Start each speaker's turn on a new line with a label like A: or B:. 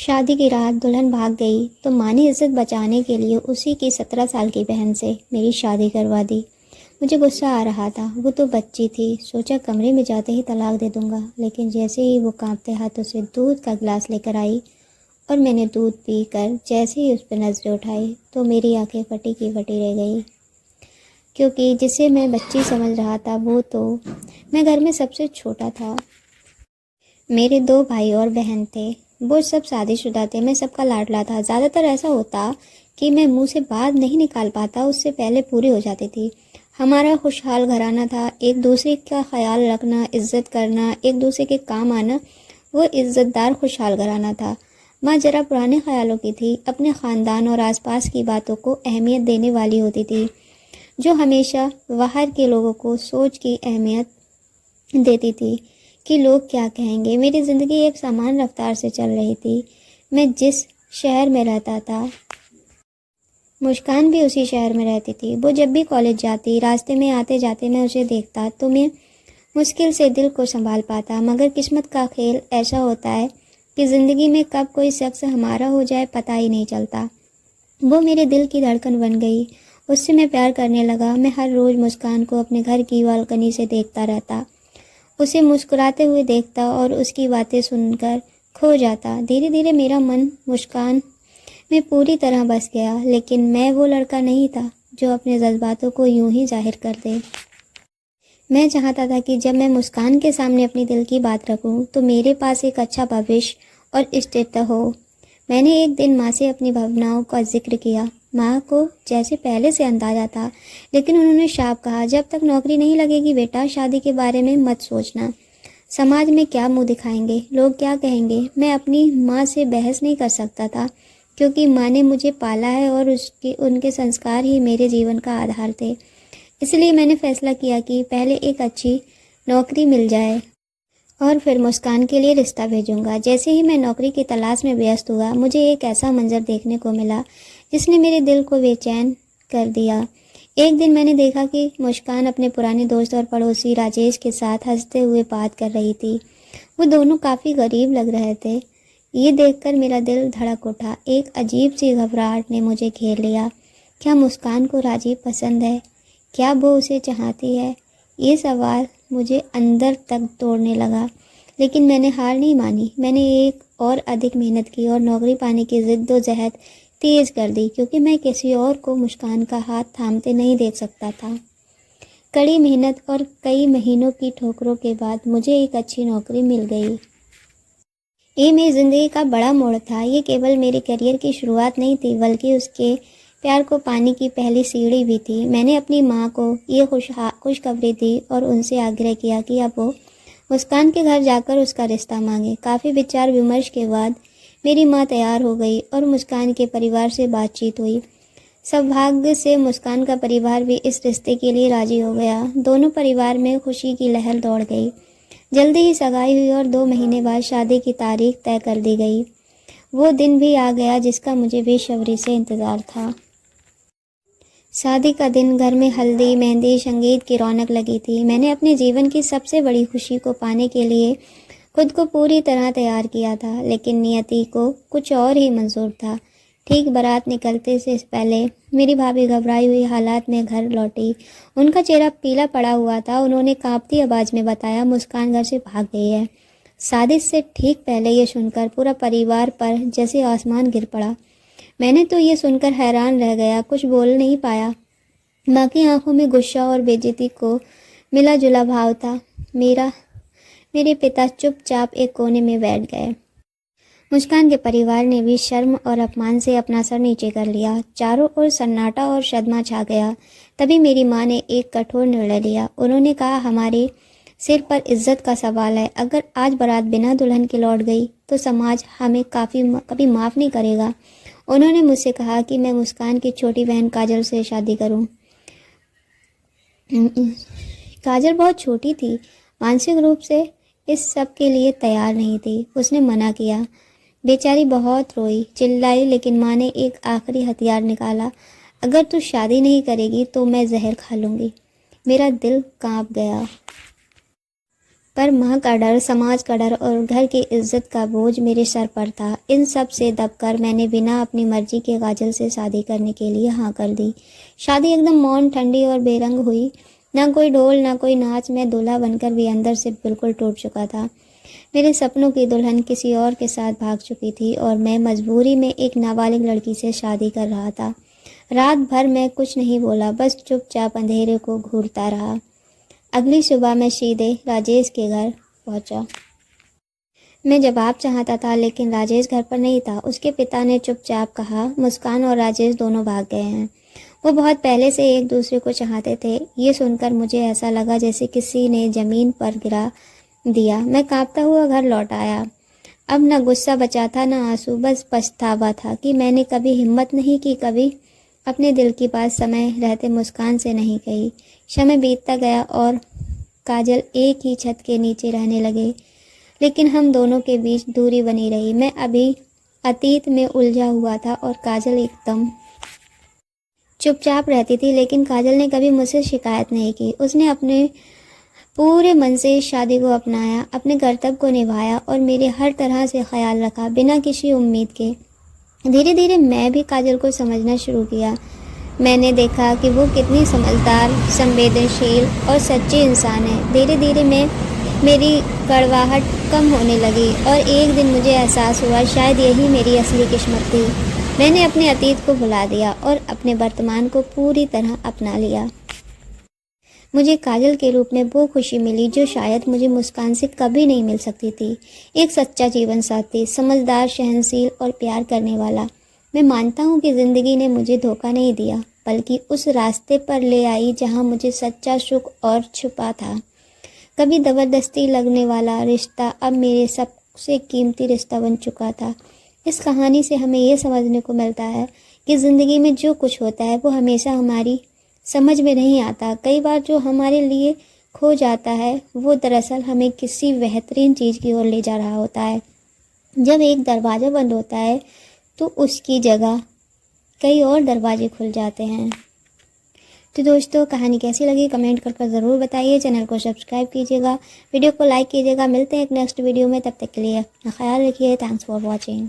A: शादी की रात दुल्हन भाग गई तो माँ ने इज्जत बचाने के लिए उसी की 17 साल की बहन से मेरी शादी करवा दी। मुझे गुस्सा आ रहा था, वो तो बच्ची थी। सोचा कमरे में जाते ही तलाक दे दूंगा, लेकिन जैसे ही वो कांपते हाथों से दूध का गिलास लेकर आई और मैंने दूध पीकर जैसे ही उस पर नजरें उठाई तो मेरी आंखें फटी की फटी रह गई, क्योंकि जिसे मैं बच्ची समझ रहा था वो तो मैं घर में सबसे छोटा था। मेरे 2 भाई और बहन थे, वो सब शादीशुदा थे। मैं सबका लाडला था। ज़्यादातर ऐसा होता कि मैं मुंह से बात नहीं निकाल पाता, उससे पहले पूरी हो जाती थी। हमारा खुशहाल घराना था, एक दूसरे का ख्याल रखना, इज्जत करना, एक दूसरे के काम आना, वो इज्जतदार खुशहाल घराना था। माँ जरा पुराने ख्यालों की थी, अपने ख़ानदान और आसपास की बातों को अहमियत देने वाली होती थी, जो हमेशा बाहर के लोगों को सोच की अहमियत देती थी कि लोग क्या कहेंगे। मेरी ज़िंदगी एक समान रफ्तार से चल रही थी। मैं जिस शहर में रहता था, मुस्कान भी उसी शहर में रहती थी। वो जब भी कॉलेज जाती, रास्ते में आते जाते मैं उसे देखता तो मैं मुश्किल से दिल को संभाल पाता। मगर किस्मत का खेल ऐसा होता है कि ज़िंदगी में कब कोई शख्स हमारा हो जाए पता ही नहीं चलता। वो मेरे दिल की धड़कन बन गई। उससे मैं प्यार करने लगा। मैं हर रोज़ मुस्कान को अपने घर की बालकनी से देखता रहता, उसे मुस्कुराते हुए देखता और उसकी बातें सुनकर खो जाता। धीरे धीरे मेरा मन मुस्कान में पूरी तरह बस गया, लेकिन मैं वो लड़का नहीं था जो अपने जज्बातों को यूं ही जाहिर कर दे। मैं चाहता था कि जब मैं मुस्कान के सामने अपनी दिल की बात रखूं तो मेरे पास एक अच्छा भविष्य और स्थिरता हो। मैंने एक दिन माँ से अपनी भावनाओं का जिक्र किया। माँ को जैसे पहले से अंदाजा था, लेकिन उन्होंने साफ कहा, जब तक नौकरी नहीं लगेगी बेटा, शादी के बारे में मत सोचना। समाज में क्या मुंह दिखाएंगे, लोग क्या कहेंगे। मैं अपनी माँ से बहस नहीं कर सकता था, क्योंकि माँ ने मुझे पाला है और उनके संस्कार ही मेरे जीवन का आधार थे। इसलिए मैंने फैसला किया कि पहले एक अच्छी नौकरी मिल जाए और फिर मुस्कान के लिए रिश्ता भेजूंगा। जैसे ही मैं नौकरी की तलाश में व्यस्त हुआ, मुझे एक ऐसा मंजर देखने को मिला जिसने मेरे दिल को बेचैन कर दिया। एक दिन मैंने देखा कि मुस्कान अपने पुराने दोस्त और पड़ोसी राजेश के साथ हंसते हुए बात कर रही थी। वो दोनों काफ़ी गरीब लग रहे थे। ये देखकर मेरा दिल धड़क उठा। एक अजीब सी घबराहट ने मुझे घेर लिया। क्या मुस्कान को राजीव पसंद है? क्या वो उसे चाहती है? ये सवाल मुझे अंदर तक तोड़ने लगा, लेकिन मैंने हार नहीं मानी। मैंने एक और अधिक मेहनत की और नौकरी पाने की जिद्दोजहद तेज़ कर दी, क्योंकि मैं किसी और को मुस्कान का हाथ थामते नहीं देख सकता था। कड़ी मेहनत और कई महीनों की ठोकरों के बाद मुझे एक अच्छी नौकरी मिल गई। ये मेरी ज़िंदगी का बड़ा मोड़ था। ये केवल मेरे करियर की शुरुआत नहीं थी, बल्कि उसके प्यार को पाने की पहली सीढ़ी भी थी। मैंने अपनी माँ को ये खुशखबरी दी और उनसे आग्रह किया कि अब वो मुस्कान के घर जाकर उसका रिश्ता मांगे। काफ़ी विचार विमर्श के बाद मेरी माँ तैयार हो गई और मुस्कान के परिवार से बातचीत हुई। सौभाग्य से मुस्कान का परिवार भी इस रिश्ते के लिए राजी हो गया। दोनों परिवार में खुशी की लहर दौड़ गई। जल्दी ही सगाई हुई और 2 महीने बाद शादी की तारीख तय कर दी गई। वो दिन भी आ गया जिसका मुझे बेसब्री से इंतज़ार था। शादी का दिन, घर में हल्दी, मेहंदी, संगीत की रौनक लगी थी। मैंने अपने जीवन की सबसे बड़ी खुशी को पाने के लिए खुद को पूरी तरह तैयार किया था, लेकिन नियति को कुछ और ही मंजूर था। ठीक बारात निकलते से पहले मेरी भाभी घबराई हुई हालात में घर लौटी। उनका चेहरा पीला पड़ा हुआ था। उन्होंने कांपती आवाज़ में बताया, मुस्कान घर से भाग गई है। शादी से ठीक पहले ये सुनकर पूरा परिवार पर जैसे आसमान गिर पड़ा। मैंने तो ये सुनकर हैरान रह गया, कुछ बोल नहीं पाया। माँ की आंखों में गुस्सा और बेइज्जती को मिला जुला भाव था। मेरे पिता चुपचाप एक कोने में बैठ गए। मुस्कान के परिवार ने भी शर्म और अपमान से अपना सर नीचे कर लिया। चारों ओर सन्नाटा और सदमा छा गया। तभी मेरी माँ ने एक कठोर निर्णय लिया। उन्होंने कहा, हमारे सिर पर इज्जत का सवाल है। अगर आज बारात बिना दुल्हन के लौट गई तो समाज हमें कभी माफ़ नहीं करेगा। उन्होंने मुझसे कहा कि मैं मुस्कान की छोटी बहन काजल से शादी करूं। काजल बहुत छोटी थी, मानसिक रूप से इस सब के लिए तैयार नहीं थी। उसने मना किया। बेचारी बहुत रोई, चिल्लाई, लेकिन माँ ने एक आखिरी हथियार निकाला, अगर तू शादी नहीं करेगी तो मैं जहर खा लूँगी। मेरा दिल कांप गया। पर माँ का डर, समाज का डर और घर की इज्जत का बोझ मेरे सर पर था। इन सब से दबकर मैंने बिना अपनी मर्जी के काजल से शादी करने के लिए हाँ कर दी। शादी एकदम मौन, ठंडी और बेरंग हुई। ना कोई ढोल, ना कोई नाच। मैं दूल्हा बनकर भी अंदर से बिल्कुल टूट चुका था। मेरे सपनों की दुल्हन किसी और के साथ भाग चुकी थी और मैं मजबूरी में एक नाबालिग लड़की से शादी कर रहा था। रात भर मैं कुछ नहीं बोला, बस चुपचाप अंधेरे को घूरता रहा। अगली सुबह मैं सीधे राजेश के घर पहुंचा। मैं जवाब चाहता था लेकिन राजेश घर पर नहीं था। उसके पिता ने चुपचाप कहा, मुस्कान और राजेश दोनों भाग गए हैं। वो बहुत पहले से एक दूसरे को चाहते थे। ये सुनकर मुझे ऐसा लगा जैसे किसी ने ज़मीन पर गिरा दिया। मैं कांपता हुआ घर लौट आया। अब न गुस्सा बचा था, न आंसू, बस पछतावा था कि मैंने कभी हिम्मत नहीं की, कभी अपने दिल की बात समय रहते मुस्कान से नहीं कही। समय बीतता गया और काजल एक ही छत के नीचे रहने लगे, लेकिन हम दोनों के बीच दूरी बनी रही। मैं अभी अतीत में उलझा हुआ था और काजल एकदम चुपचाप रहती थी, लेकिन काजल ने कभी मुझसे शिकायत नहीं की। उसने अपने पूरे मन से इस शादी को अपनाया, अपने कर्तव्य को निभाया और मेरे हर तरह से ख्याल रखा, बिना किसी उम्मीद के। धीरे धीरे मैं भी काजल को समझना शुरू किया। मैंने देखा कि वो कितनी समझदार, संवेदनशील और सच्ची इंसान है। धीरे धीरे मेरी कड़वाहट कम होने लगी और एक दिन मुझे एहसास हुआ शायद यही मेरी असली किस्मत थी। मैंने अपने अतीत को भुला दिया और अपने वर्तमान को पूरी तरह अपना लिया। मुझे काजल के रूप में वो खुशी मिली जो शायद मुझे मुस्कान से कभी नहीं मिल सकती थी। एक सच्चा जीवन साथी, समझदार, सहनशील और प्यार करने वाला। मैं मानता हूँ कि ज़िंदगी ने मुझे धोखा नहीं दिया, बल्कि उस रास्ते पर ले आई जहाँ मुझे सच्चा सुख और छुपा था। कभी ज़बरदस्ती लगने वाला रिश्ता अब मेरे सबसे कीमती रिश्ता बन चुका था। इस कहानी से हमें ये समझने को मिलता है कि ज़िंदगी में जो कुछ होता है वो हमेशा हमारी समझ में नहीं आता। कई बार जो हमारे लिए खो जाता है वो दरअसल हमें किसी बेहतरीन चीज़ की ओर ले जा रहा होता है। जब एक दरवाज़ा बंद होता है तो उसकी जगह कई और दरवाजे खुल जाते हैं। तो दोस्तों, कहानी कैसी लगी कमेंट कर ज़रूर बताइए। चैनल को सब्सक्राइब कीजिएगा, वीडियो को लाइक कीजिएगा। मिलते हैं एक नेक्स्ट वीडियो में, तब तक के लिए अपना ख्याल रखिए। Thanks for watching.